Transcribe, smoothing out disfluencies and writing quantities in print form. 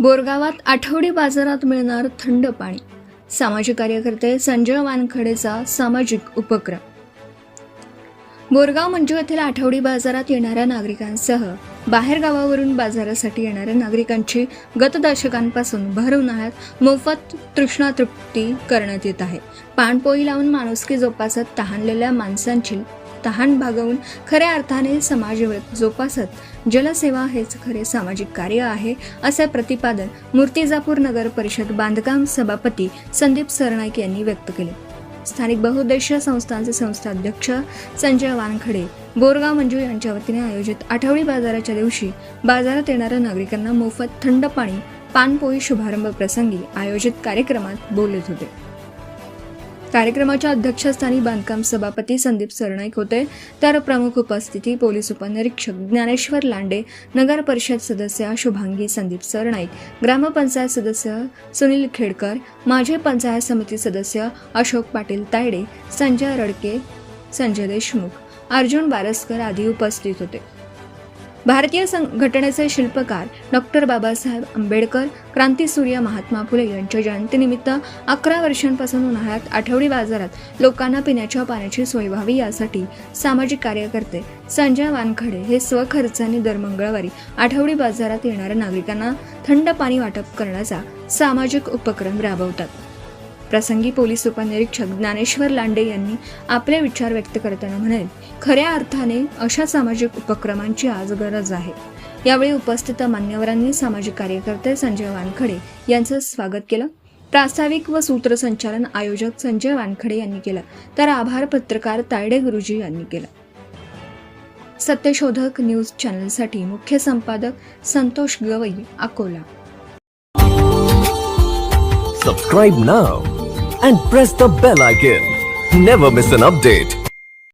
बोरगावात आठवडी बाजारात मिळणार थंड पाणी. सामाजिक कार्यकर्ते संजय वानखडेचा सामाजिक उपक्रम. बोरगाव मंजू येथील आठवडी बाजारात येणाऱ्या नागरिकांसह बाहेर गावावरून बाजारासाठी येणाऱ्या नागरिकांची गत दशकांपासून भर उन्हाळ्यात मोफत तृष्णातृप्ती करण्यात येत आहे. पाणपोई लावून माणुसकी जोपासत तहानलेल्या माणसांची तहान भागवून खऱ्या अर्थाने समाजव्रत जोपासत जलसेवा हेच खरे सामाजिक कार्य आहे, असे प्रतिपादन मूर्तिजापूर नगर परिषद बांधकाम सभापती संदीप सरनाईक यांनी व्यक्त केले. स्थानिक बहुउद्देशीय संस्थांचे संस्थाध्यक्ष संजय वानखडे बोरगाव मंजू यांच्या वतीने आयोजित आठवडी बाजाराच्या दिवशी बाजारात येणाऱ्या नागरिकांना मोफत थंड पाणी पानपोई शुभारंभ प्रसंगी आयोजित कार्यक्रमात बोलत होते. कार्यक्रमाच्या अध्यक्षस्थानी बांधकाम सभापती संदीप सरनाईक होते, तर प्रमुख उपस्थिती पोलीस उपनिरीक्षक ज्ञानेश्वर लांडे, नगर परिषद सदस्य शुभांगी संदीप सरनाईक, ग्रामपंचायत सदस्य सुनील खेडकर, माजी पंचायत समिती सदस्य अशोक पाटील तायडे, संजय रडके, संजय देशमुख, अर्जुन बारसकर आदी उपस्थित होते. भारतीय घटनेचे शिल्पकार डॉक्टर बाबासाहेब आंबेडकर, क्रांतीसूर्य महात्मा फुले यांच्या जयंतीनिमित्त 11 वर्षांपासून उन्हाळ्यात आठवडी बाजारात लोकांना पिण्याच्या पाण्याची सोय व्हावी यासाठी सामाजिक कार्यकर्ते संजय वानखडे हे स्वखर्चाने दर मंगळवारी आठवडी बाजारात येणाऱ्या नागरिकांना थंड पाणी वाटप करण्याचा सामाजिक उपक्रम राबवतात. प्रसंगी पोलीस उपनिरीक्षक ज्ञानेश्वर लांडे यांनी आपले विचार व्यक्त करताना म्हणाले, खऱ्या अर्थाने अशा सामाजिक उपक्रमांची आज गरज आहे. यावेळी उपस्थित मान्यवरांनी सामाजिक कार्यकर्ते संजय वानखडे यांचं स्वागत केलं. प्रास्ताविक व सूत्रसंचालन आयोजक संजय वानखडे यांनी केलं, तर आभार पत्रकार तायडे गुरुजी यांनी केलं. सत्यशोधक न्यूज चॅनलसाठी मुख्य संपादक Santosh Gavai, Akola. Subscribe now and press the bell icon. Never miss an update.